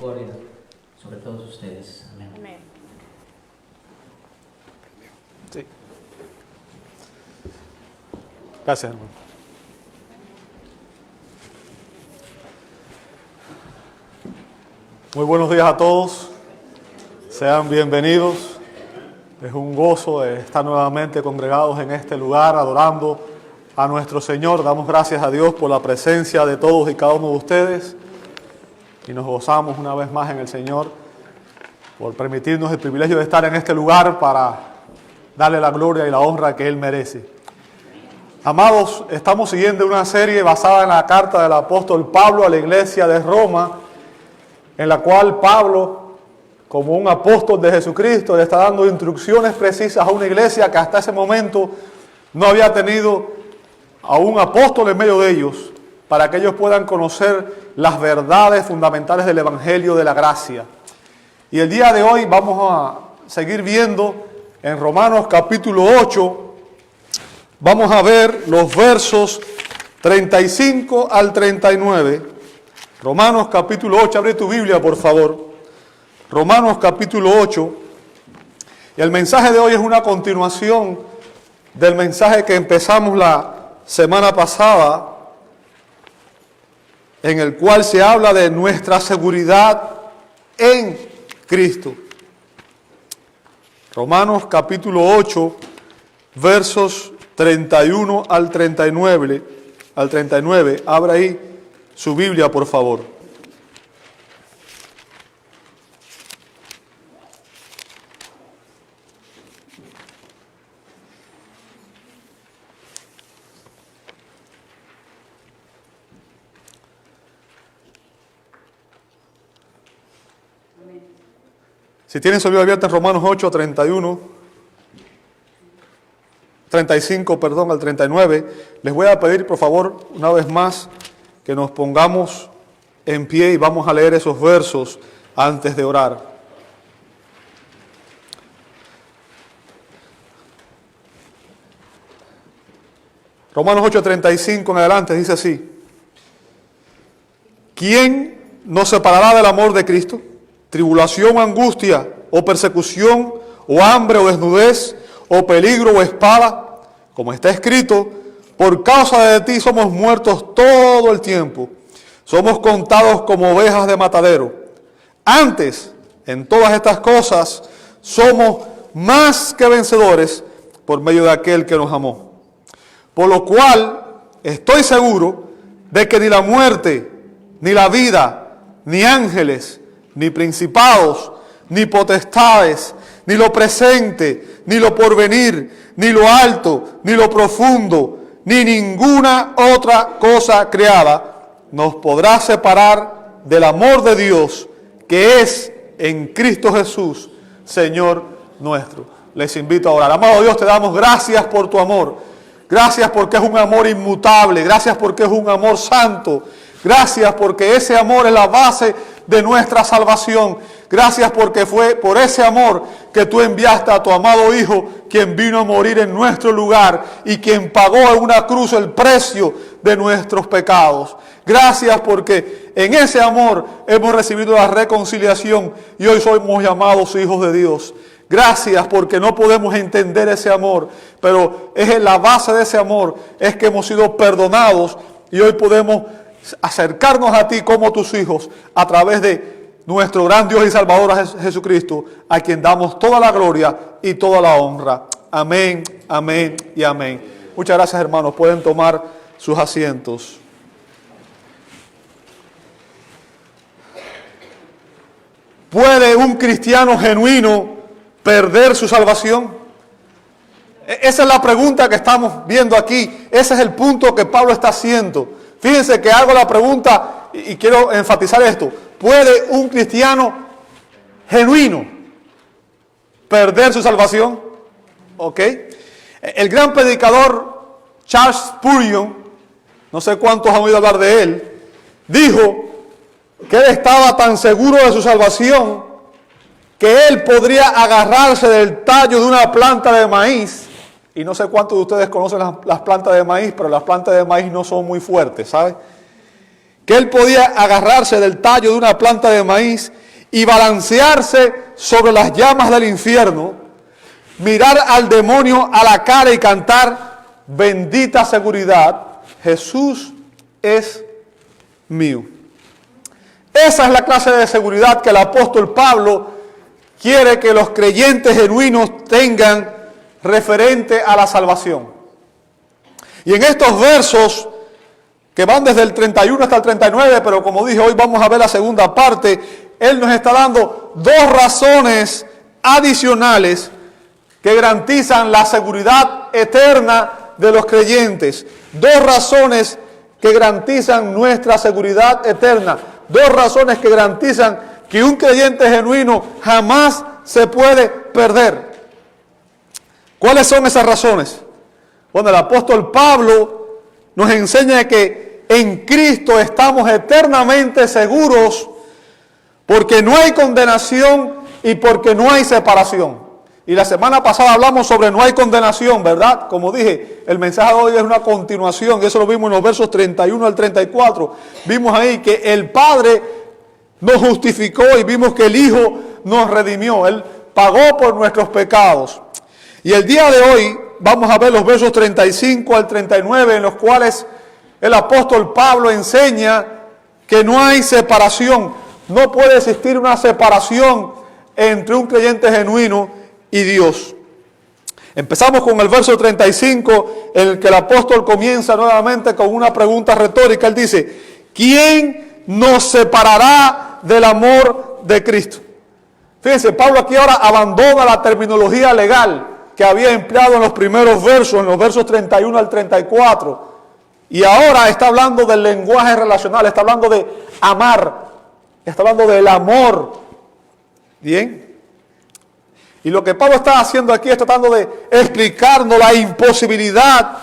misericordia sobre todos ustedes. Amén. Amén. Sí. Gracias, hermano. Muy buenos días a todos. Sean bienvenidos. Es un gozo estar nuevamente congregados en este lugar, adorando a nuestro Señor. Damos gracias a Dios por la presencia de todos y cada uno de ustedes. Y nos gozamos una vez más en el Señor por permitirnos el privilegio de estar en este lugar para darle la gloria y la honra que Él merece. Amados, estamos siguiendo una serie basada en la carta del apóstol Pablo a la iglesia de Roma, en la cual Pablo, como un apóstol de Jesucristo, le está dando instrucciones precisas a una iglesia que hasta ese momento no había tenido a un apóstol en medio de ellos, para que ellos puedan conocer las verdades fundamentales del Evangelio de la gracia. Y el día de hoy vamos a seguir viendo en Romanos capítulo 8, vamos a ver los versos 35 al 39. Romanos capítulo 8, abre tu Biblia por favor. Romanos capítulo 8. Y el mensaje de hoy es una continuación del mensaje que empezamos la semana pasada, en el cual se habla de nuestra seguridad en Cristo. Romanos capítulo 8, versos 31 al 39. Abra ahí su Biblia, por favor. Si tienen su Biblia abierta en Romanos 8, 35 al 39, les voy a pedir por favor una vez más que nos pongamos en pie y vamos a leer esos versos antes de orar. Romanos 8, 35 en adelante dice así: ¿quién nos separará del amor de Cristo? ¿Tribulación o angustia, o persecución, o hambre, o desnudez, o peligro, o espada? Como está escrito, por causa de ti somos muertos todo el tiempo. Somos contados como ovejas de matadero. Antes, en todas estas cosas, somos más que vencedores por medio de aquel que nos amó. Por lo cual, estoy seguro de que ni la muerte, ni la vida, ni ángeles, ni principados, ni potestades, ni lo presente, ni lo porvenir, ni lo alto, ni lo profundo, ni ninguna otra cosa creada nos podrá separar del amor de Dios que es en Cristo Jesús, Señor nuestro. Les invito a orar. Amado Dios, te damos gracias por tu amor. Gracias porque es un amor inmutable. Gracias porque es un amor santo. Gracias porque ese amor es la base de nuestra salvación. Gracias porque fue por ese amor que tú enviaste a tu amado Hijo, quien vino a morir en nuestro lugar y quien pagó en una cruz el precio de nuestros pecados. Gracias porque en ese amor hemos recibido la reconciliación y hoy somos llamados hijos de Dios. Gracias porque no podemos entender ese amor, pero es la base de ese amor, es que hemos sido perdonados y hoy podemos acercarnos a ti como tus hijos a través de nuestro gran Dios y Salvador Jesucristo, a quien damos toda la gloria y toda la honra. Amén, amén y amén. Muchas gracias, hermanos. Pueden tomar sus asientos. ¿Puede un cristiano genuino perder su salvación? Esa es la pregunta que estamos viendo aquí. Ese es el punto que Pablo está haciendo. Fíjense que hago la pregunta y quiero enfatizar esto. ¿Puede un cristiano genuino perder su salvación? ¿Ok? El gran predicador Charles Spurgeon, no sé cuántos han oído hablar de él, dijo que él estaba tan seguro de su salvación que él podría agarrarse del tallo de una planta de maíz. Y no sé cuántos de ustedes conocen las plantas de maíz, pero las plantas de maíz no son muy fuertes, ¿sabes? que él podía agarrarse del tallo de una planta de maíz y balancearse sobre las llamas del infierno, mirar al demonio a la cara y cantar: bendita seguridad, Jesús es mío. Esa es la clase de seguridad que el apóstol Pablo quiere que los creyentes genuinos tengan referente a la salvación. Y en estos versos, que van desde el 31 hasta el 39, pero como dije, hoy vamos a ver la segunda parte, él nos está dando dos razones adicionales que garantizan la seguridad eterna de los creyentes. Dos razones que garantizan nuestra seguridad eterna. Dos razones que garantizan que un creyente genuino jamás se puede perder. ¿Cuáles son esas razones? Bueno, el apóstol Pablo nos enseña que en Cristo estamos eternamente seguros porque no hay condenación y porque no hay separación. Y la semana pasada hablamos sobre no hay condenación, ¿verdad? Como dije, el mensaje de hoy es una continuación, eso lo vimos en los versos 31 al 34. Vimos ahí que el Padre nos justificó y vimos que el Hijo nos redimió. Él pagó por nuestros pecados. Y el día de hoy vamos a ver los versos 35 al 39, en los cuales el apóstol Pablo enseña que no hay separación. No puede existir una separación entre un creyente genuino y Dios. Empezamos con el verso 35, en el que el apóstol comienza nuevamente con una pregunta retórica. Él dice: ¿quién nos separará del amor de Cristo? Fíjense, Pablo aquí ahora abandona la terminología legal que había empleado en los primeros versos, en los versos 31 al 34. Y ahora está hablando del lenguaje relacional, está hablando de amar, está hablando del amor. Bien. Y lo que Pablo está haciendo aquí es tratando de explicarnos la imposibilidad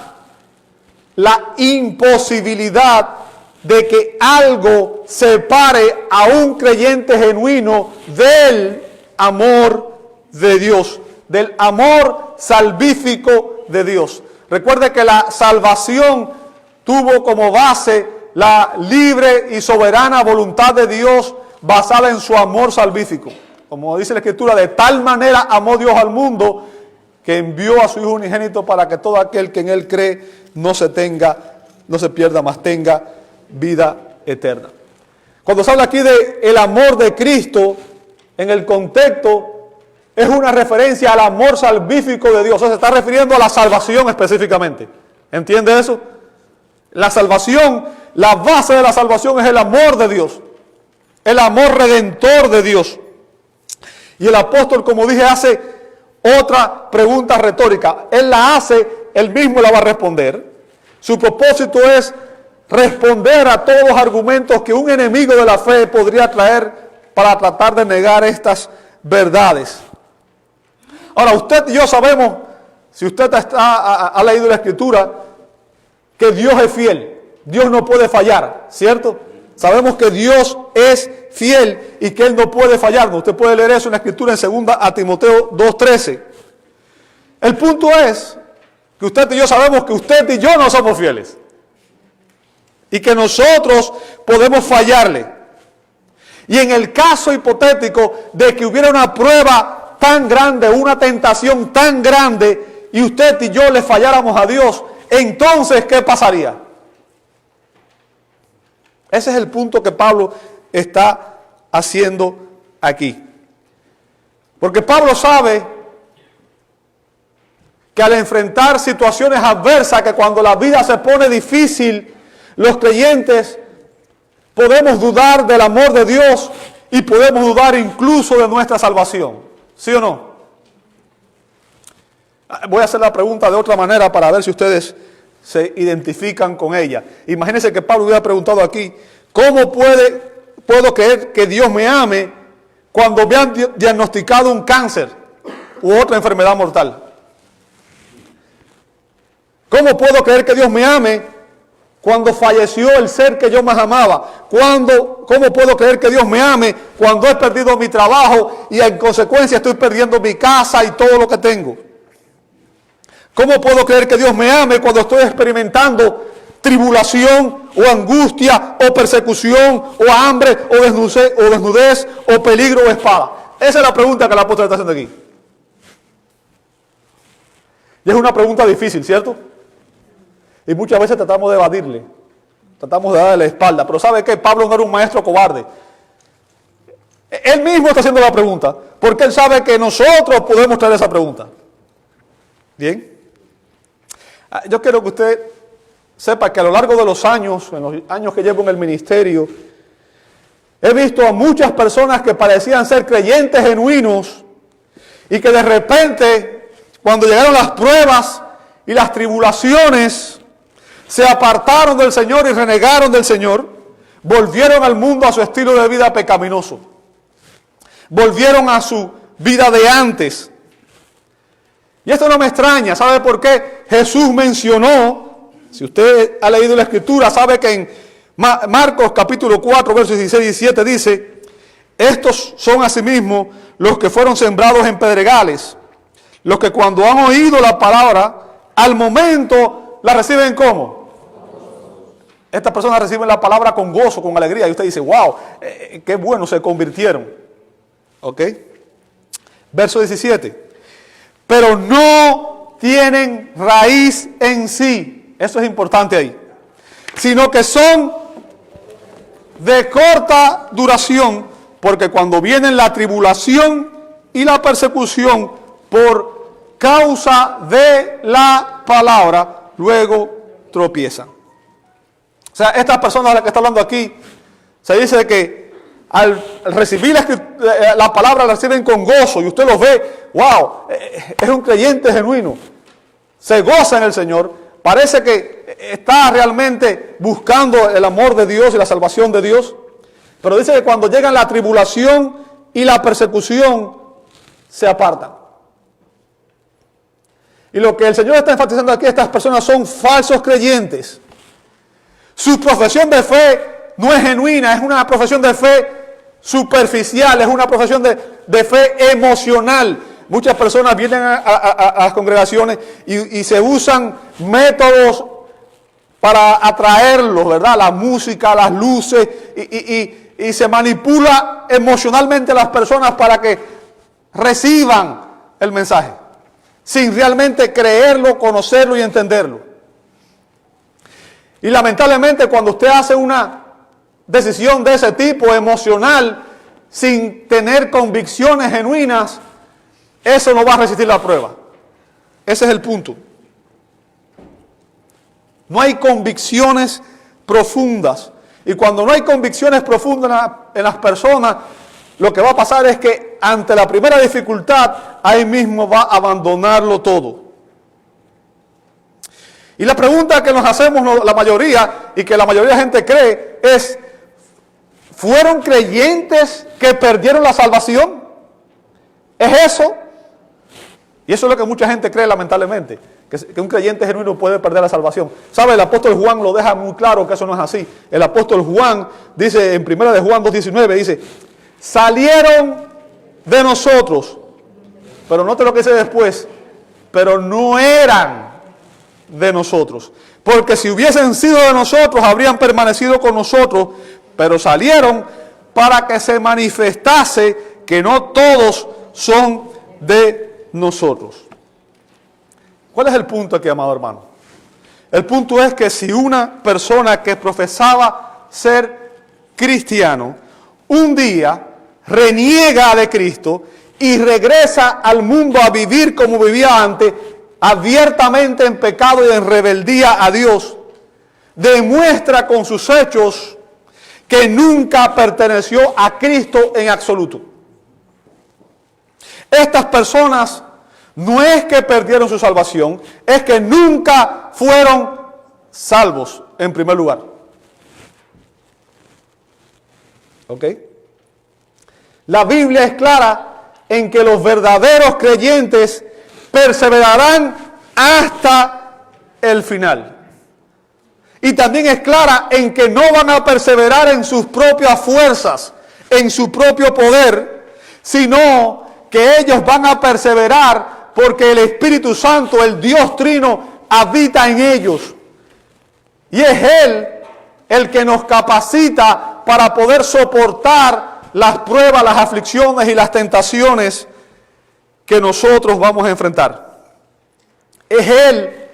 de que algo separe a un creyente genuino del amor de Dios, del amor salvífico de Dios. Recuerde que la salvación tuvo como base la libre y soberana voluntad de Dios basada en su amor salvífico. Como dice la Escritura, de tal manera amó Dios al mundo que envió a su Hijo unigénito para que todo aquel que en Él cree no se pierda, mas tenga vida eterna. Cuando se habla aquí de el amor de Cristo, en el contexto es una referencia al amor salvífico de Dios. O sea, se está refiriendo a la salvación específicamente. ¿Entiende eso? La salvación, la base de la salvación es el amor de Dios. El amor redentor de Dios. Y el apóstol, como dije, hace otra pregunta retórica. Él la hace, él mismo la va a responder. Su propósito es responder a todos los argumentos que un enemigo de la fe podría traer para tratar de negar estas verdades. Ahora, usted y yo sabemos, si usted ha leído la Escritura, que Dios es fiel. Dios no puede fallar, ¿cierto? Sabemos que Dios es fiel y que Él no puede fallarnos. Usted puede leer eso en la Escritura en 2 Timoteo 2:13. El punto es que usted y yo sabemos que usted y yo no somos fieles. Y que nosotros podemos fallarle. Y en el caso hipotético de que hubiera una prueba tan grande, una tentación tan grande, y usted y yo le falláramos a Dios, entonces, ¿qué pasaría? Ese es el punto que Pablo está haciendo aquí. Porque Pablo sabe que al enfrentar situaciones adversas, que cuando la vida se pone difícil, los creyentes podemos dudar del amor de Dios y podemos dudar incluso de nuestra salvación. ¿Sí o no? Voy a hacer la pregunta de otra manera para ver si ustedes se identifican con ella. Imagínense que Pablo hubiera preguntado aquí: ¿cómo puedo creer que Dios me ame cuando me han diagnosticado un cáncer u otra enfermedad mortal? ¿Cómo puedo creer que Dios me ame cuando falleció el ser que yo más amaba? ¿Cómo puedo creer que Dios me ame cuando he perdido mi trabajo y en consecuencia estoy perdiendo mi casa y todo lo que tengo? ¿Cómo puedo creer que Dios me ame cuando estoy experimentando tribulación o angustia o persecución o hambre o desnudez o peligro o espada? Esa es la pregunta que el apóstol está haciendo aquí. Y es una pregunta difícil, ¿cierto? Y muchas veces tratamos de evadirle, tratamos de darle la espalda. Pero ¿sabe qué? Pablo no era un maestro cobarde. Él mismo está haciendo la pregunta, porque él sabe que nosotros podemos traer esa pregunta. ¿Bien? Yo quiero que usted sepa que a lo largo de los años, en los años que llevo en el ministerio, he visto a muchas personas que parecían ser creyentes genuinos y que de repente, cuando llegaron las pruebas y las tribulaciones, se apartaron del Señor y renegaron del Señor, volvieron al mundo a su estilo de vida pecaminoso, volvieron a su vida de antes. Y esto no me extraña, ¿sabe por qué? Jesús mencionó, si usted ha leído la Escritura, sabe que en Marcos capítulo 4, versos 16 y 17 dice: estos son asimismo los que fueron sembrados en pedregales, los que cuando han oído la palabra, al momento la reciben ¿cómo? Estas personas reciben la palabra con gozo, con alegría, y usted dice: wow, qué bueno, se convirtieron. ¿Ok? Verso 17. Pero no tienen raíz en sí, eso es importante ahí, sino que son de corta duración, porque cuando viene la tribulación y la persecución por causa de la palabra, luego tropiezan. O sea, estas personas a las que está hablando aquí, se dice que al recibir la palabra la reciben con gozo, y usted los ve, wow, es un creyente genuino, se goza en el Señor, parece que está realmente buscando el amor de Dios y la salvación de Dios, pero dice que cuando llegan la tribulación y la persecución, se apartan. Y lo que el Señor está enfatizando aquí, estas personas son falsos creyentes. Su profesión de fe no es genuina, es una profesión de fe superficial, es una profesión de fe emocional. Muchas personas vienen a las congregaciones y se usan métodos para atraerlos, ¿verdad? La música, las luces, y se manipula emocionalmente a las personas para que reciban el mensaje, sin realmente creerlo, conocerlo y entenderlo. Y lamentablemente cuando usted hace una decisión de ese tipo emocional, sin tener convicciones genuinas, eso no va a resistir la prueba. Ese es el punto. No hay convicciones profundas. Y cuando no hay convicciones profundas en las personas, lo que va a pasar es que ante la primera dificultad, ahí mismo va a abandonarlo todo. Y la pregunta que nos hacemos la mayoría, y que la mayoría de la gente cree, es: ¿fueron creyentes que perdieron la salvación? ¿Es eso? Y eso es lo que mucha gente cree, lamentablemente, que un creyente genuino puede perder la salvación. ¿Sabe? El apóstol Juan lo deja muy claro que eso no es así. El apóstol Juan dice en 1 de Juan 2:19, dice: salieron de nosotros, pero note lo que dice después, pero no eran de nosotros, porque si hubiesen sido de nosotros, habrían permanecido con nosotros, pero salieron para que se manifestase que no todos son de nosotros. ¿Cuál es el punto aquí, amado hermano? El punto es que si una persona que profesaba ser cristiano, un día reniega de Cristo y regresa al mundo a vivir como vivía antes, abiertamente en pecado y en rebeldía a Dios, demuestra con sus hechos que nunca perteneció a Cristo en absoluto. Estas personas no es que perdieron su salvación, es que nunca fueron salvos en primer lugar. ¿Ok? La Biblia es clara en que los verdaderos creyentes perseverarán hasta el final. Y también es clara en que no van a perseverar en sus propias fuerzas, en su propio poder, sino que ellos van a perseverar porque el Espíritu Santo, el Dios Trino, habita en ellos. Y es Él el que nos capacita para poder soportar las pruebas, las aflicciones y las tentaciones que nosotros vamos a enfrentar. Es Él,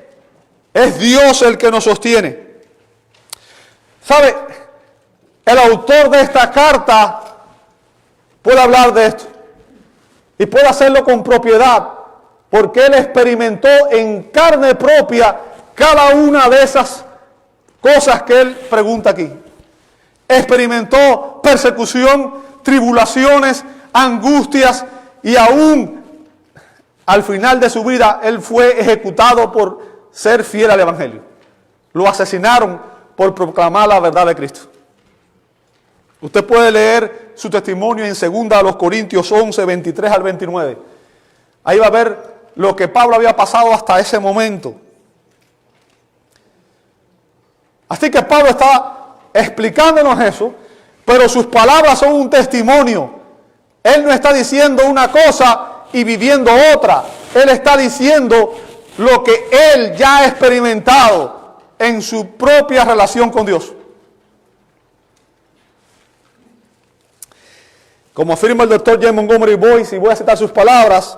es Dios el que nos sostiene. ¿Sabe? El autor de esta carta puede hablar de esto y puede hacerlo con propiedad, porque él experimentó en carne propia cada una de esas cosas que él pregunta aquí. Experimentó persecución, tribulaciones, angustias, y aún al final de su vida él fue ejecutado por ser fiel al Evangelio. Lo asesinaron por proclamar la verdad de Cristo. Usted puede leer su testimonio en 2 Corintios 11, 23 al 29. Ahí va a ver lo que Pablo había pasado hasta ese momento. Así que Pablo está explicándonos eso, pero sus palabras son un testimonio. Él no está diciendo una cosa y viviendo otra. Él está diciendo lo que él ya ha experimentado en su propia relación con Dios. Como afirma el doctor J. Montgomery Boyce, y voy a citar sus palabras,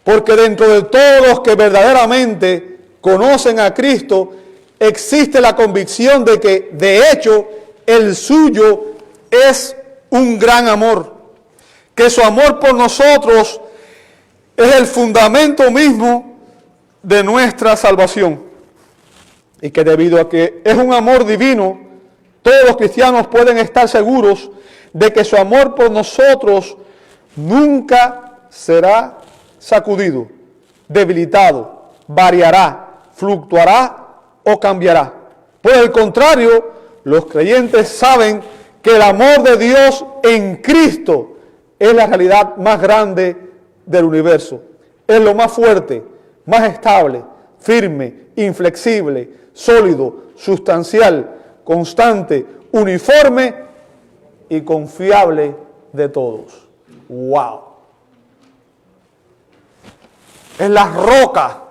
porque dentro de todos los que verdaderamente conocen a Cristo, existe la convicción de que, de hecho, el suyo es un gran amor, que su amor por nosotros es el fundamento mismo de nuestra salvación, y que debido a que es un amor divino, todos los cristianos pueden estar seguros de que su amor por nosotros nunca será sacudido, debilitado, variará, fluctuará o cambiará. Por el contrario, los creyentes saben que el amor de Dios en Cristo es la realidad más grande del universo. Es lo más fuerte, más estable, firme, inflexible, sólido, sustancial, constante, uniforme y confiable de todos. ¡Wow! Es la roca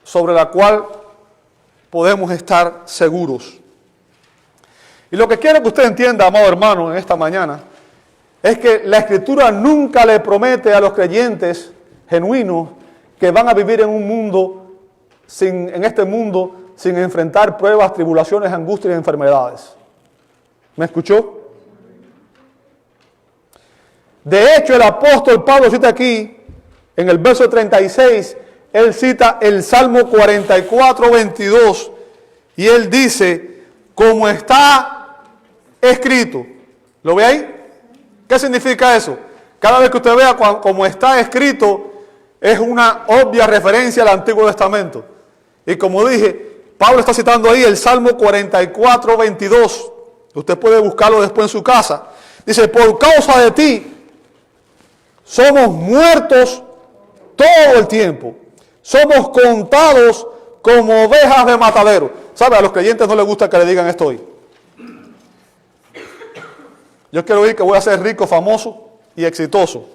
sobre la cual podemos estar seguros. Y lo que quiero que usted entienda, amado hermano, en esta mañana, es que la Escritura nunca le promete a los creyentes genuinos que van a vivir en este mundo sin enfrentar pruebas, tribulaciones, angustias y enfermedades. ¿Me escuchó? De hecho, el apóstol Pablo cita aquí, en el verso 36, él cita el Salmo 44, 22, y él dice, como está escrito. ¿Lo ve ahí? ¿Qué significa eso? Cada vez que usted vea como está escrito, es una obvia referencia al Antiguo Testamento. Y como dije, Pablo está citando ahí el Salmo 44, 22. Usted puede buscarlo después en su casa. Dice, por causa de ti, somos muertos todo el tiempo. Somos contados como ovejas de matadero. ¿Sabe? A los creyentes no les gusta que le digan esto hoy. Yo quiero oír que voy a ser rico, famoso y exitoso.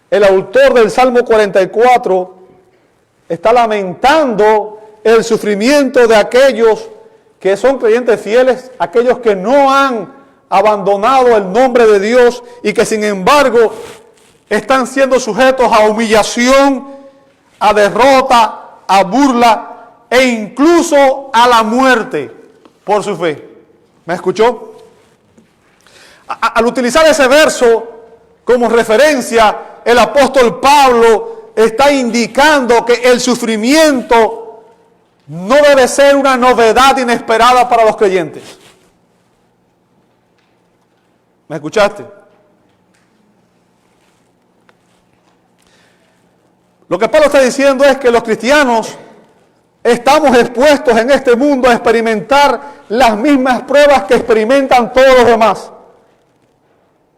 El autor del Salmo 44 está lamentando el sufrimiento de aquellos que son creyentes fieles, aquellos que no han abandonado el nombre de Dios y que sin embargo están siendo sujetos a humillación, a derrota, a burla e incluso a la muerte por su fe. ¿Me escuchó? Al utilizar ese verso como referencia, el apóstol Pablo está indicando que el sufrimiento no debe ser una novedad inesperada para los creyentes. ¿Me escuchaste? Lo que Pablo está diciendo es que los cristianos estamos expuestos en este mundo a experimentar las mismas pruebas que experimentan todos los demás.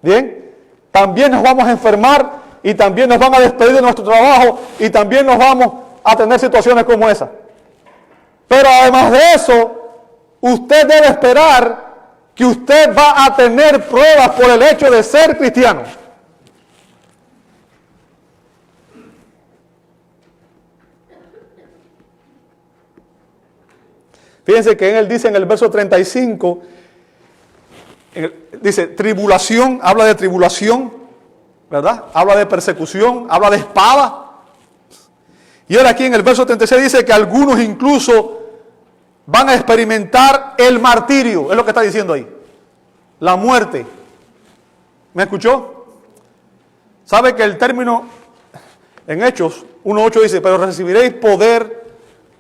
¿Bien? También nos vamos a enfermar y también nos van a despedir de nuestro trabajo y también nos vamos a tener situaciones como esa. Pero además de eso, usted debe esperar que usted va a tener pruebas por el hecho de ser cristiano. Fíjense que él dice en el verso 35, dice tribulación, habla de tribulación, ¿verdad? Habla de persecución, habla de espada. Y ahora aquí en el verso 36 dice que algunos incluso van a experimentar el martirio, es lo que está diciendo ahí, la muerte. ¿Me escuchó? ¿Sabe que el término en Hechos 1:8 dice, pero recibiréis poder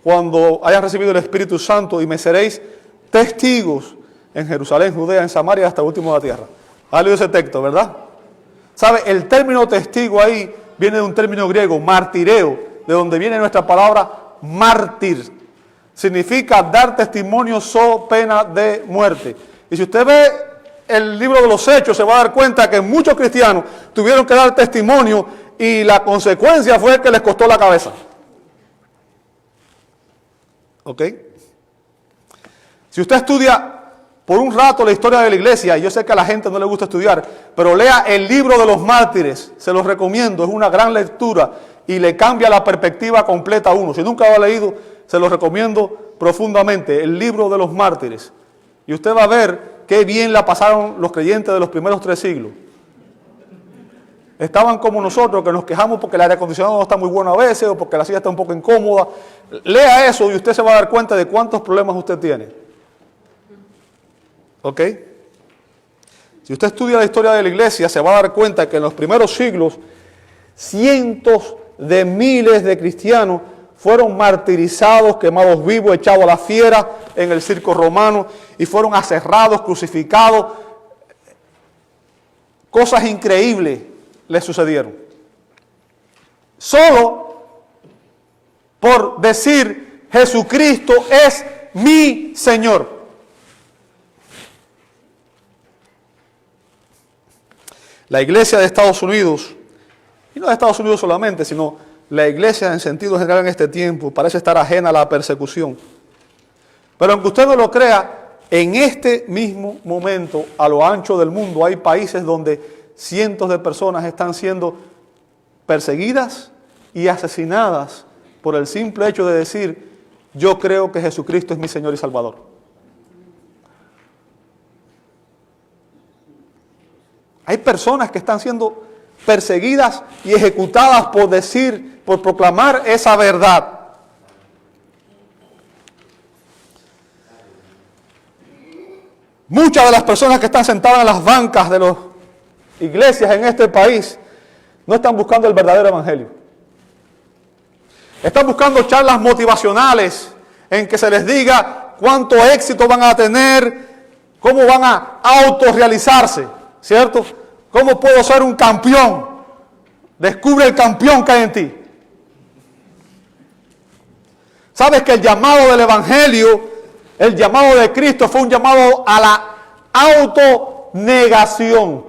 cuando hayas recibido el Espíritu Santo y me seréis testigos en Jerusalén, Judea, en Samaria, hasta el último de la tierra? ¿Ha leído ese texto, verdad? ¿Sabe? El término testigo ahí viene de un término griego, martireo, de donde viene nuestra palabra mártir. Significa dar testimonio so pena de muerte. Y si usted ve el libro de los Hechos, se va a dar cuenta que muchos cristianos tuvieron que dar testimonio y la consecuencia fue que les costó la cabeza. ¿Ok? Si usted estudia por un rato la historia de la iglesia, y yo sé que a la gente no le gusta estudiar, pero lea el libro de los mártires, se los recomiendo, es una gran lectura y le cambia la perspectiva completa a uno. Si nunca lo ha leído, se los recomiendo profundamente, el libro de los mártires. Y usted va a ver qué bien la pasaron los creyentes de los primeros 3 siglos. Estaban como nosotros, que nos quejamos porque el aire acondicionado no está muy bueno a veces, o porque la silla está un poco incómoda. Lea eso y usted se va a dar cuenta de cuántos problemas usted tiene. ¿Ok? Si usted estudia la historia de la iglesia, se va a dar cuenta que en los primeros siglos, cientos de miles de cristianos fueron martirizados, quemados vivos, echados a la fiera en el circo romano, y fueron aserrados, crucificados. Cosas increíbles les sucedieron. Solo por decir Jesucristo es mi Señor. La iglesia de Estados Unidos, y no de Estados Unidos solamente, sino la iglesia en sentido general en este tiempo, parece estar ajena a la persecución. Pero aunque usted no lo crea, en este mismo momento, a lo ancho del mundo, hay países donde cientos de personas están siendo perseguidas y asesinadas por el simple hecho de decir, yo creo que Jesucristo es mi Señor y Salvador. Hay personas que están siendo perseguidas y ejecutadas por decir, por proclamar esa verdad. Muchas de las personas que están sentadas en las bancas de las iglesias en este país no están buscando el verdadero evangelio. Están buscando charlas motivacionales en que se les diga cuánto éxito van a tener, cómo van a autorrealizarse, ¿cierto? ¿Cómo puedo ser un campeón? Descubre el campeón que hay en ti. ¿Sabes que el llamado del evangelio, el llamado de Cristo fue un llamado a la autonegación?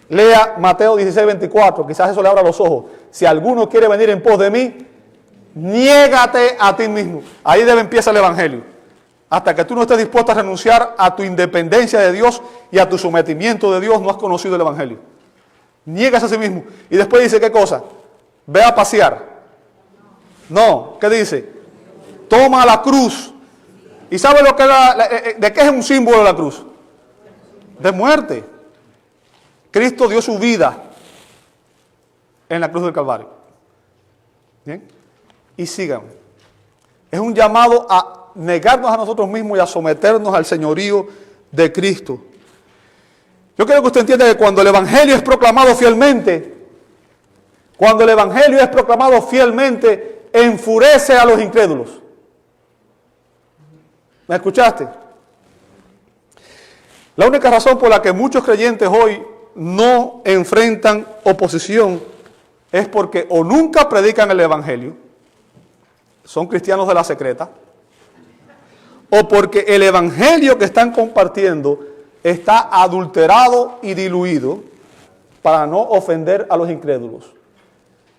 Lea Mateo 16:24, quizás eso le abra los ojos. Si alguno quiere venir en pos de mí, niégate a ti mismo. Ahí debe empezar el evangelio. Hasta que tú no estés dispuesto a renunciar a tu independencia de Dios y a tu sometimiento de Dios, no has conocido el evangelio. Niegas a sí mismo. Y después dice, ¿qué cosa? Ve a pasear. No, ¿qué dice? Toma la cruz. ¿Y sabe lo que de qué es un símbolo de la cruz? De muerte. Cristo dio su vida en la cruz del Calvario. ¿Bien? Y sigan. Es un llamado a negarnos a nosotros mismos y a someternos al señorío de Cristo. Yo quiero que usted entienda que cuando el evangelio es proclamado fielmente, enfurece a los incrédulos. ¿Me escuchaste? La única razón por la que muchos creyentes hoy no enfrentan oposición es porque o nunca predican el evangelio, son cristianos de la secreta, o porque el evangelio que están compartiendo está adulterado y diluido para no ofender a los incrédulos.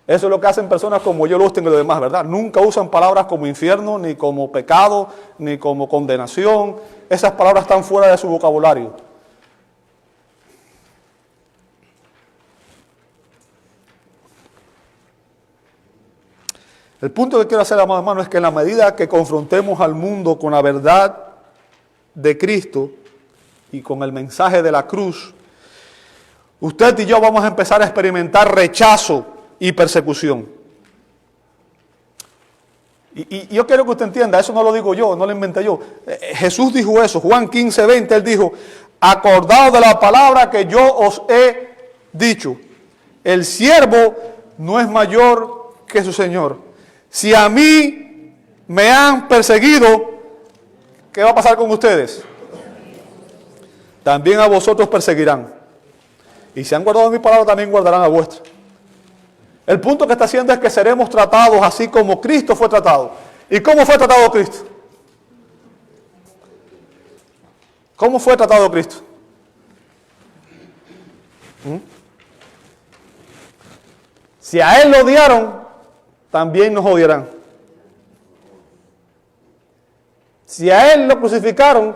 Eso es lo que hacen personas como yo, Austin y los demás, ¿verdad? Nunca usan palabras como infierno, ni como pecado, ni como condenación. Esas palabras están fuera de su vocabulario. El punto que quiero hacer, amados hermanos, es que en la medida que confrontemos al mundo con la verdad de Cristo y con el mensaje de la cruz, usted y yo vamos a empezar a experimentar rechazo y persecución. Y yo quiero que usted entienda, eso no lo digo yo, no lo inventé yo. Jesús dijo eso, Juan 15:20, Él dijo, acordaos de la palabra que yo os he dicho, el siervo no es mayor que su Señor. Si a mí me han perseguido, ¿qué va a pasar con ustedes? También a vosotros perseguirán. Y si han guardado mi palabra, también guardarán la vuestra. El punto que está haciendo es que seremos tratados así como Cristo fue tratado. ¿Y cómo fue tratado Cristo? ¿Cómo fue tratado Cristo? Si a Él lo odiaron, también nos odiarán. Si a Él lo crucificaron,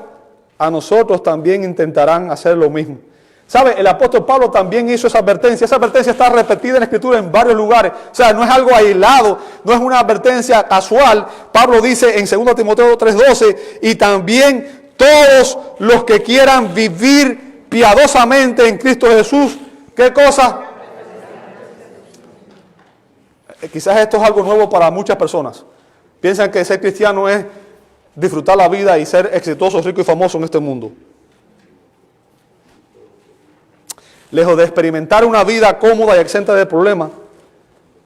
a nosotros también intentarán hacer lo mismo. ¿Sabe? El apóstol Pablo también hizo esa advertencia. Esa advertencia está repetida en la Escritura en varios lugares. O sea, no es algo aislado, no es una advertencia casual. Pablo dice en 2 Timoteo 3:12, y también todos los que quieran vivir piadosamente en Cristo Jesús, ¿qué cosa? Quizás esto es algo nuevo para muchas personas. Piensan que ser cristiano es disfrutar la vida y ser exitoso, rico y famoso en este mundo. Lejos de experimentar una vida cómoda y exenta de problemas,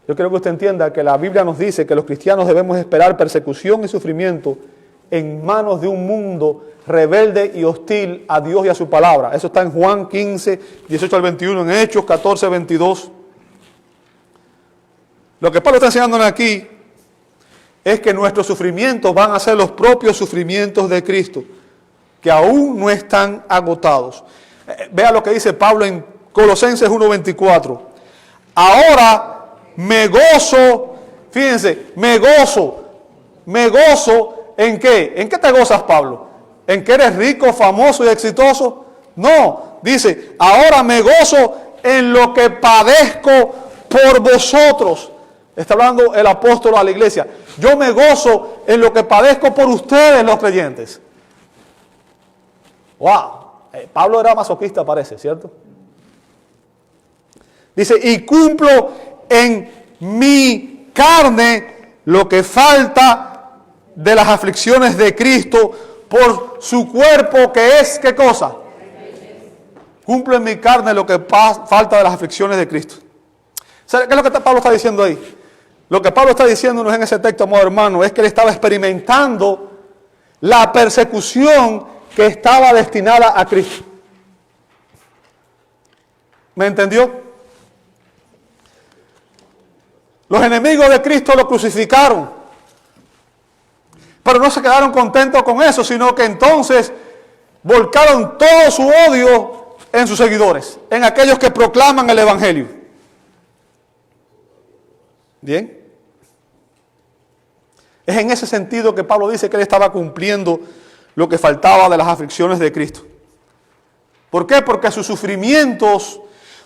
yo creo que usted entienda que la Biblia nos dice que los cristianos debemos esperar persecución y sufrimiento en manos de un mundo rebelde y hostil a Dios y a su palabra. Eso está en Juan 15, 18 al 21, en Hechos 14, 22. Lo que Pablo está enseñándonos aquí es que nuestros sufrimientos van a ser los propios sufrimientos de Cristo, que aún no están agotados. Vea lo que dice Pablo en Colosenses 1:24. Ahora me gozo, fíjense, me gozo ¿en qué? ¿En qué te gozas, Pablo? ¿En que eres rico, famoso y exitoso? No, dice, ahora me gozo en lo que padezco por vosotros. Está hablando el apóstol a la iglesia. Yo me gozo en lo que padezco por ustedes, los creyentes. Wow. Pablo era masoquista, parece, ¿cierto? Dice, y cumplo en mi carne lo que falta de las aflicciones de Cristo por su cuerpo, que es, ¿qué cosa? Cumplo en mi carne lo que falta de las aflicciones de Cristo. ¿Sabe qué es lo que Pablo está diciendo ahí? Lo que Pablo está diciéndonos en ese texto, amado hermano, es que él estaba experimentando la persecución que estaba destinada a Cristo. ¿Me entendió? Los enemigos de Cristo lo crucificaron, pero no se quedaron contentos con eso, sino que entonces volcaron todo su odio en sus seguidores, en aquellos que proclaman el Evangelio. ¿Bien? Es en ese sentido que Pablo dice que él estaba cumpliendo lo que faltaba de las aflicciones de Cristo. ¿Por qué? Porque sus sufrimientos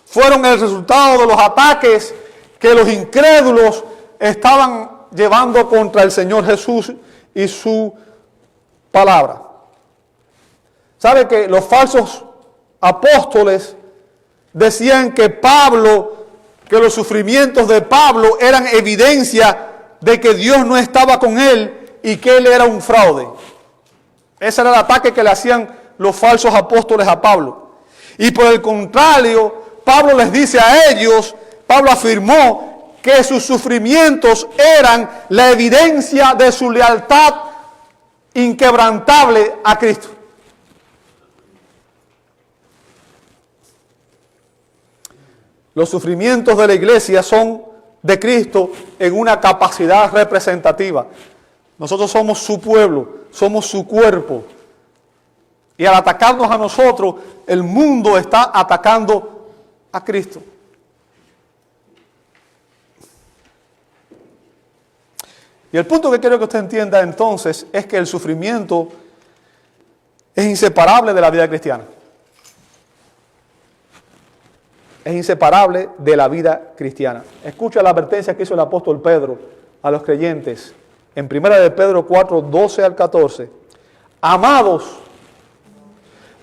fueron el resultado de los ataques que los incrédulos estaban llevando contra el Señor Jesús y su palabra. ¿Sabe que los falsos apóstoles decían que los sufrimientos de Pablo eran evidencia de que Dios no estaba con él y que él era un fraude? Ese era el ataque que le hacían los falsos apóstoles a Pablo. Y por el contrario, Pablo les dice a ellos, Pablo afirmó que sus sufrimientos eran la evidencia de su lealtad inquebrantable a Cristo. Los sufrimientos de la iglesia son de Cristo en una capacidad representativa. Nosotros somos su pueblo, somos su cuerpo. Y al atacarnos a nosotros, el mundo está atacando a Cristo. Y el punto que quiero que usted entienda entonces es que el sufrimiento es inseparable de la vida cristiana. Es inseparable de la vida cristiana. Escucha la advertencia que hizo el apóstol Pedro a los creyentes en 1 de Pedro 4, 12 al 14. Amados,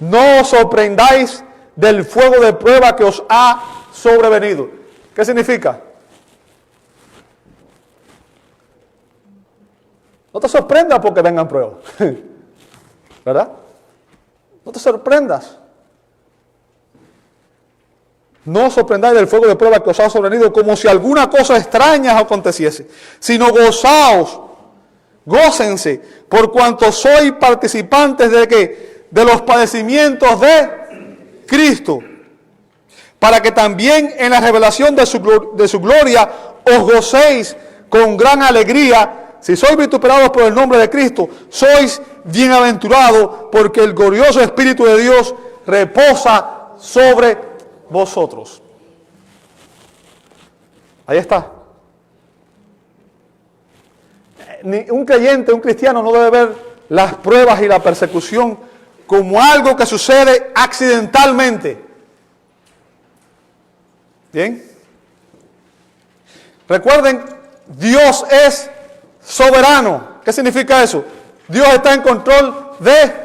no os sorprendáis del fuego de prueba que os ha sobrevenido. ¿Qué significa? No te sorprendas porque vengan pruebas. ¿Verdad? No te sorprendas. No os sorprendáis del fuego de prueba que os ha sobrevenido como si alguna cosa extraña aconteciese, sino gozaos, gócense, por cuanto sois participantes de ¿qué? De los padecimientos de Cristo, para que también en la revelación de su gloria os gocéis con gran alegría. Si sois vituperados por el nombre de Cristo, sois bienaventurados, porque el glorioso Espíritu de Dios reposa sobre vosotros. Ahí está. Un creyente, un cristiano no debe ver las pruebas y la persecución como algo que sucede accidentalmente. ¿Bien? Recuerden, Dios es soberano. ¿Qué significa eso? Dios está en control de...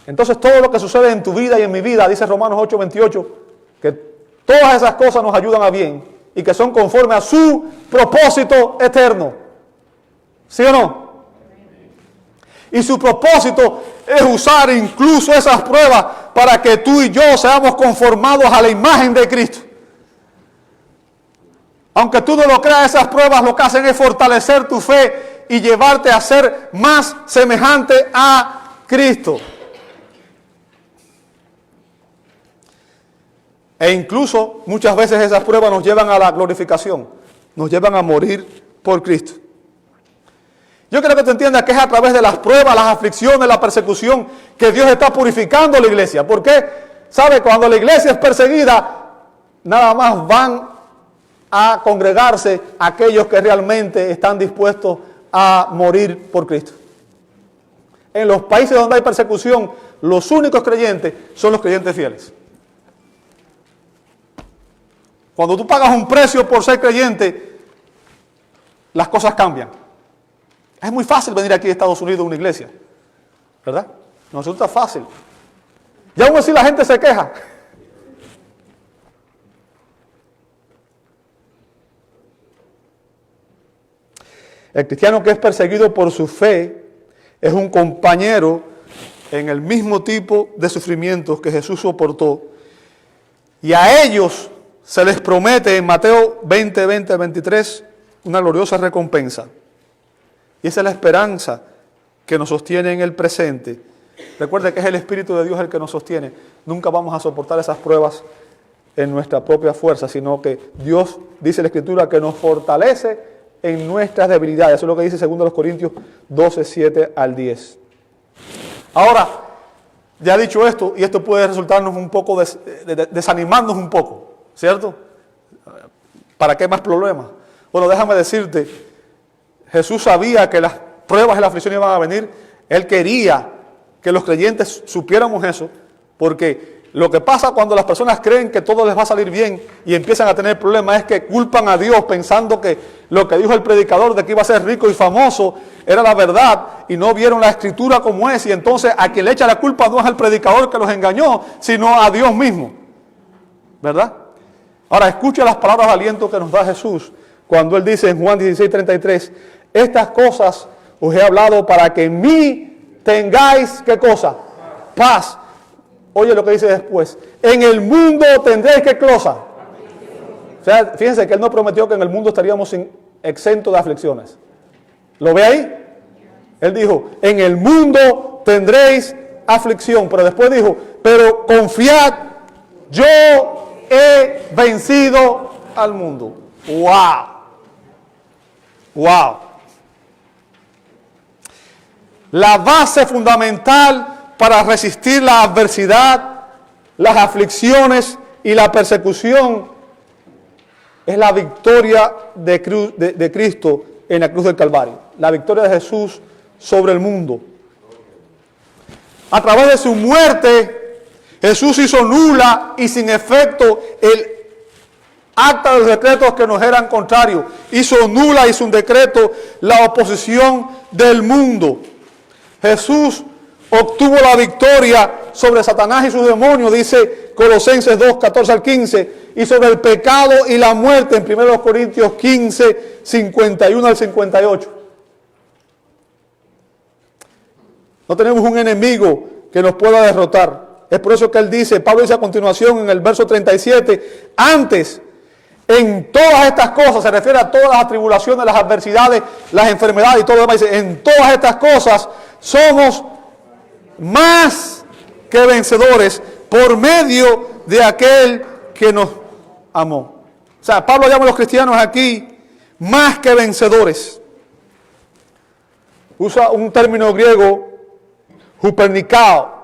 Entonces todo lo que sucede en tu vida y en mi vida, dice Romanos 8:28, que todas esas cosas nos ayudan a bien y que son conforme a su propósito eterno. ¿Sí o no? Y su propósito es usar incluso esas pruebas para que tú y yo seamos conformados a la imagen de Cristo. Aunque tú no lo creas, esas pruebas lo que hacen es fortalecer tu fe y llevarte a ser más semejante a Cristo. E incluso muchas veces esas pruebas nos llevan a la glorificación, nos llevan a morir por Cristo. Yo quiero que tú entiendas que es a través de las pruebas, las aflicciones, la persecución que Dios está purificando la iglesia. ¿Por qué? ¿Sabe? Cuando la iglesia es perseguida, nada más van a congregarse aquellos que realmente están dispuestos a morir por Cristo. En los países donde hay persecución, los únicos creyentes son los creyentes fieles. Cuando tú pagas un precio por ser creyente, las cosas cambian. Es muy fácil venir aquí a Estados Unidos a una iglesia, ¿verdad? Nos resulta fácil. Y aún así la gente se queja. El cristiano que es perseguido por su fe es un compañero en el mismo tipo de sufrimientos que Jesús soportó. Y a ellos se les promete en Mateo 20, 20 al 23 una gloriosa recompensa. Y esa es la esperanza que nos sostiene en el presente. Recuerde que es el Espíritu de Dios el que nos sostiene. Nunca vamos a soportar esas pruebas en nuestra propia fuerza, sino que Dios, dice la Escritura, que nos fortalece en nuestras debilidades. Eso es lo que dice 2 Corintios 12, 7 al 10. Ahora, ya dicho esto, y esto puede resultarnos un poco, desanimarnos un poco, ¿cierto? ¿Para qué más problemas? Bueno, déjame decirte, Jesús sabía que las pruebas y las aflicciones iban a venir. Él quería que los creyentes supiéramos eso, porque lo que pasa cuando las personas creen que todo les va a salir bien y empiezan a tener problemas es que culpan a Dios pensando que lo que dijo el predicador de que iba a ser rico y famoso era la verdad y no vieron la Escritura como es, y entonces a quien le echa la culpa no es al predicador que los engañó, sino a Dios mismo, ¿verdad? Ahora escucha las palabras de aliento que nos da Jesús cuando Él dice en Juan 16:33, estas cosas os he hablado para que en mí tengáis, ¿qué cosa? Paz. Oye lo que dice después, en el mundo tendréis, ¿qué cosa? O sea, fíjense que Él no prometió que en el mundo estaríamos exentos de aflicciones. ¿Lo ve ahí? Él dijo, en el mundo tendréis aflicción, pero después dijo, pero confiad, yo he vencido al mundo. ¡Wow! ¡Wow! La base fundamental para resistir la adversidad, las aflicciones y la persecución es la victoria de Cristo en la cruz del Calvario. La victoria de Jesús sobre el mundo. A través de su muerte, Jesús hizo nula y sin efecto acta de los decretos que nos eran contrarios. Hizo nula y su decreto la oposición del mundo. Jesús obtuvo la victoria sobre Satanás y sus demonios, dice Colosenses 2, 14 al 15, y sobre el pecado y la muerte en 1 Corintios 15, 51 al 58. No tenemos un enemigo que nos pueda derrotar. Es por eso que él dice, Pablo dice a continuación en el verso 37, antes, en todas estas cosas, se refiere a todas las tribulaciones, las adversidades, las enfermedades y todo lo demás, dice, en todas estas cosas somos más que vencedores por medio de aquel que nos amó. O sea, Pablo llama a los cristianos aquí más que vencedores. Usa un término griego, hupernikao.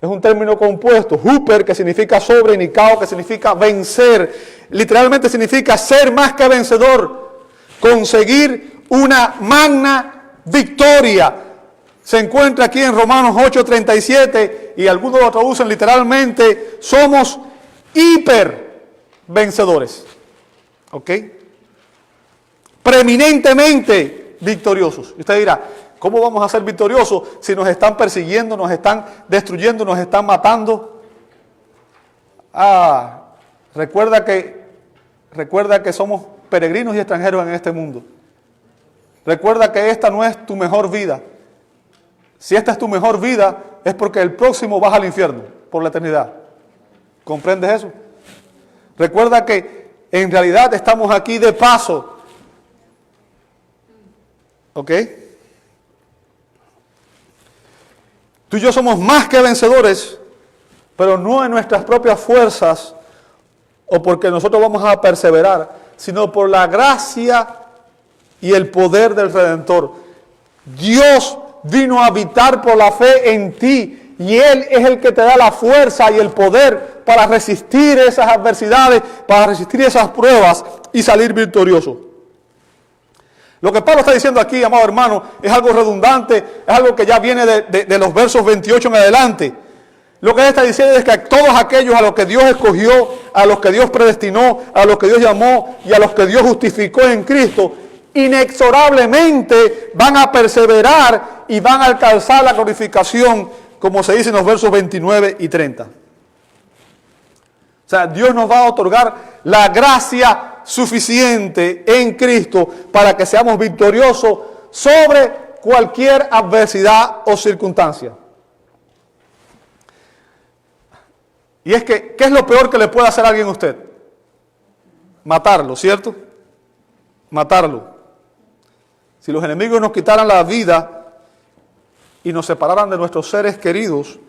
Es un término compuesto. Huper, que significa sobre, y nikao, que significa vencer. Literalmente significa ser más que vencedor. Conseguir una magna victoria. Se encuentra aquí en Romanos 8:37 y algunos lo traducen literalmente, somos hiper vencedores. ¿Ok? Preeminentemente victoriosos. Y usted dirá, ¿cómo vamos a ser victoriosos si nos están persiguiendo, nos están destruyendo, nos están matando? Recuerda que somos peregrinos y extranjeros en este mundo. Recuerda que esta no es tu mejor vida. Si esta es tu mejor vida, es porque el próximo vas al infierno por la eternidad. ¿Comprendes eso? Recuerda que en realidad estamos aquí de paso. ¿Ok? Tú y yo somos más que vencedores, pero no en nuestras propias fuerzas o porque nosotros vamos a perseverar, sino por la gracia y el poder del Redentor. Dios vino a habitar por la fe en ti y Él es el que te da la fuerza y el poder para resistir esas adversidades, para resistir esas pruebas y salir victorioso. Lo que Pablo está diciendo aquí, amado hermano, es algo redundante, es algo que ya viene de los versos 28 en adelante. Lo que él está diciendo es que a todos aquellos a los que Dios escogió, a los que Dios predestinó, a los que Dios llamó y a los que Dios justificó en Cristo, inexorablemente van a perseverar y van a alcanzar la glorificación, como se dice en los versos 29 y 30. O sea, Dios nos va a otorgar la gracia suficiente en Cristo para que seamos victoriosos sobre cualquier adversidad o circunstancia. Y es que, ¿qué es lo peor que le puede hacer a alguien a usted? Matarlo, ¿cierto? Matarlo. Si los enemigos nos quitaran la vida y nos separaran de nuestros seres queridos,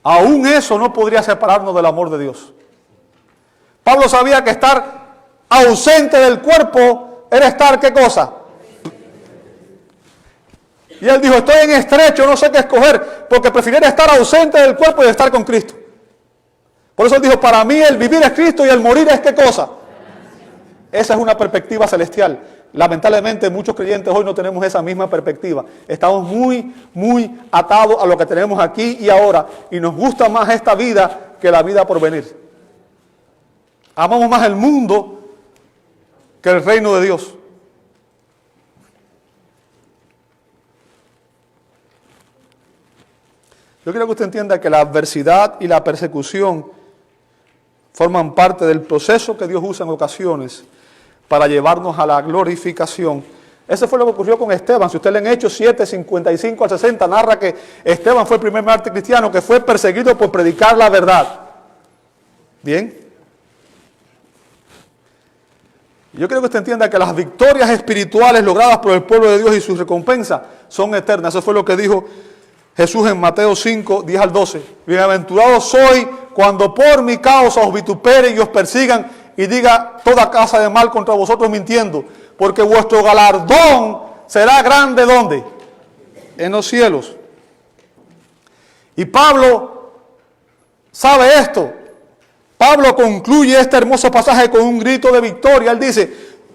aún eso no podría separarnos del amor de Dios. Pablo sabía que estar ausente del cuerpo era estar, ¿qué cosa? Y él dijo, estoy en estrecho, no sé qué escoger, porque prefiriera estar ausente del cuerpo y estar con Cristo. Por eso él dijo, para mí el vivir es Cristo y el morir es ¿qué cosa? Esa es una perspectiva celestial. Lamentablemente muchos creyentes hoy no tenemos esa misma perspectiva. Estamos muy atados a lo que tenemos aquí y ahora. Y nos gusta más esta vida que la vida por venir. Amamos más el mundo que el reino de Dios. Yo quiero que usted entienda que la adversidad y la persecución forman parte del proceso que Dios usa en ocasiones para llevarnos a la glorificación. Eso fue lo que ocurrió con Esteban. Si usted lee en Hechos 7, 55 al 60, narra que Esteban fue el primer mártir cristiano que fue perseguido por predicar la verdad. Bien. Yo quiero que usted entienda que las victorias espirituales logradas por el pueblo de Dios y sus recompensas son eternas. Eso fue lo que dijo Jesús en Mateo 5, 10 al 12. Bienaventurado soy cuando por mi causa os vituperen y os persigan y diga toda clase de mal contra vosotros mintiendo, porque vuestro galardón será grande, ¿dónde? En los cielos. Y Pablo sabe esto. Pablo concluye este hermoso pasaje con un grito de victoria. Él dice,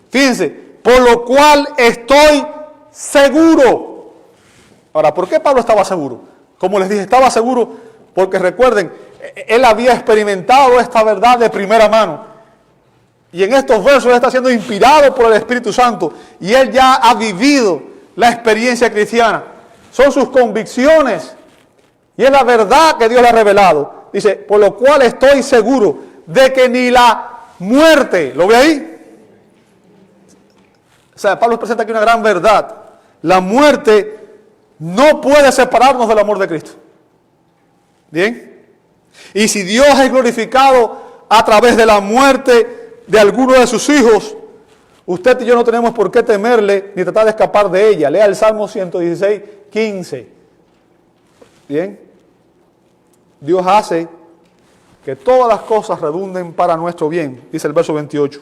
fíjense, por lo cual estoy seguro. Ahora, ¿por qué Pablo estaba seguro? Como les dije, estaba seguro porque recuerden, él había experimentado esta verdad de primera mano. Y en estos versos él está siendo inspirado por el Espíritu Santo y él ya ha vivido la experiencia cristiana. Son sus convicciones y es la verdad que Dios le ha revelado. Dice, por lo cual estoy seguro de que ni la muerte, ¿lo ve ahí? O sea, Pablo presenta aquí una gran verdad. La muerte no puede separarnos del amor de Cristo. ¿Bien? Y si Dios es glorificado a través de la muerte de alguno de sus hijos, usted y yo no tenemos por qué temerle ni tratar de escapar de ella. Lea el Salmo 116, 15. ¿Bien? Dios hace que todas las cosas redunden para nuestro bien, dice el verso 28.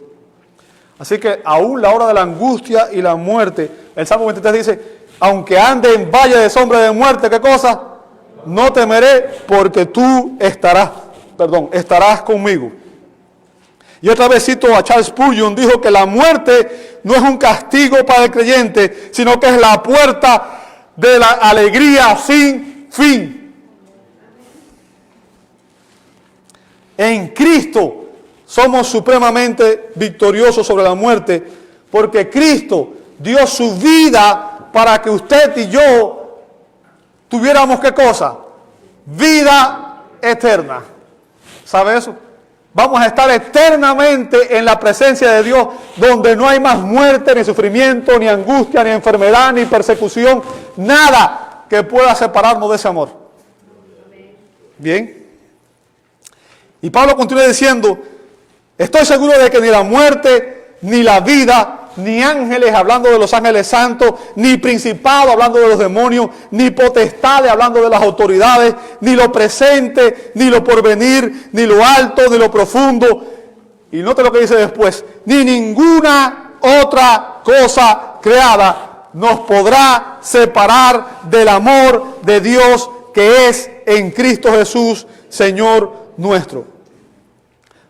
Así que aún la hora de la angustia y la muerte, el Salmo 23 dice, aunque ande en valle de sombra de muerte, ¿qué cosa? No temeré porque tú estarás conmigo. Y otra vez cito a Charles Spurgeon, dijo que la muerte no es un castigo para el creyente, sino que es la puerta de la alegría sin fin. En Cristo somos supremamente victoriosos sobre la muerte, porque Cristo dio su vida para que usted y yo tuviéramos ¿qué cosa? Vida eterna. ¿Sabe eso? Vamos a estar eternamente en la presencia de Dios, donde no hay más muerte, ni sufrimiento, ni angustia, ni enfermedad, ni persecución, nada que pueda separarnos de ese amor. Bien. Y Pablo continúa diciendo, estoy seguro de que ni la muerte, ni la vida, ni ángeles, hablando de los ángeles santos, ni principado, hablando de los demonios, ni potestades, hablando de las autoridades, ni lo presente, ni lo porvenir, ni lo alto, ni lo profundo. Y note lo que dice después, ni ninguna otra cosa creada nos podrá separar del amor de Dios que es en Cristo Jesús, Señor nuestro.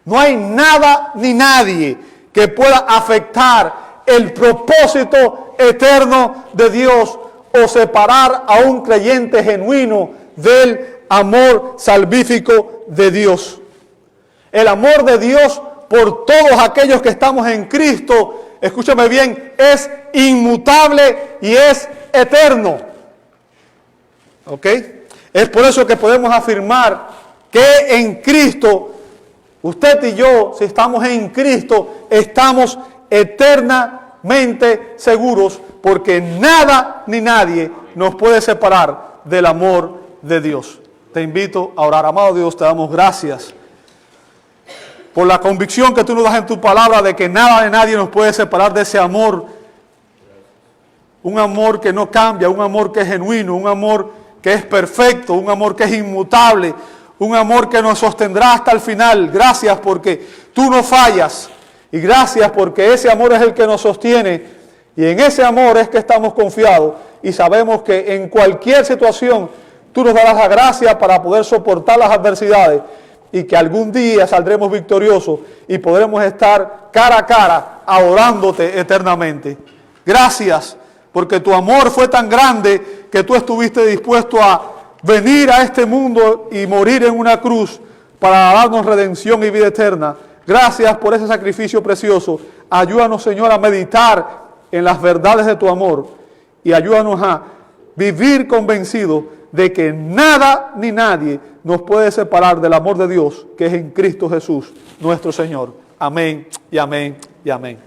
No hay nada ni nadie que pueda afectar el propósito eterno de Dios o separar a un creyente genuino del amor salvífico de Dios. El amor de Dios por todos aquellos que estamos en Cristo, escúchame bien, es inmutable y es eterno. ¿Ok? Es por eso que podemos afirmar que en Cristo, usted y yo, si estamos en Cristo, estamos eternamente seguros, porque nada ni nadie nos puede separar del amor de Dios. Te invito a orar. Amado Dios, te damos gracias por la convicción que tú nos das en tu palabra de que nada ni nadie nos puede separar de ese amor. Un amor que no cambia, un amor que es genuino, un amor que es perfecto, un amor que es inmutable, un amor que nos sostendrá hasta el final. Gracias porque tú no fallas. Y gracias porque ese amor es el que nos sostiene. Y en ese amor es que estamos confiados. Y sabemos que en cualquier situación tú nos darás la gracia para poder soportar las adversidades. Y que algún día saldremos victoriosos y podremos estar cara a cara adorándote eternamente. Gracias porque tu amor fue tan grande que tú estuviste dispuesto a venir a este mundo y morir en una cruz para darnos redención y vida eterna. Gracias por ese sacrificio precioso. Ayúdanos, Señor, a meditar en las verdades de tu amor y ayúdanos a vivir convencidos de que nada ni nadie nos puede separar del amor de Dios que es en Cristo Jesús, nuestro Señor. Amén y amén y amén.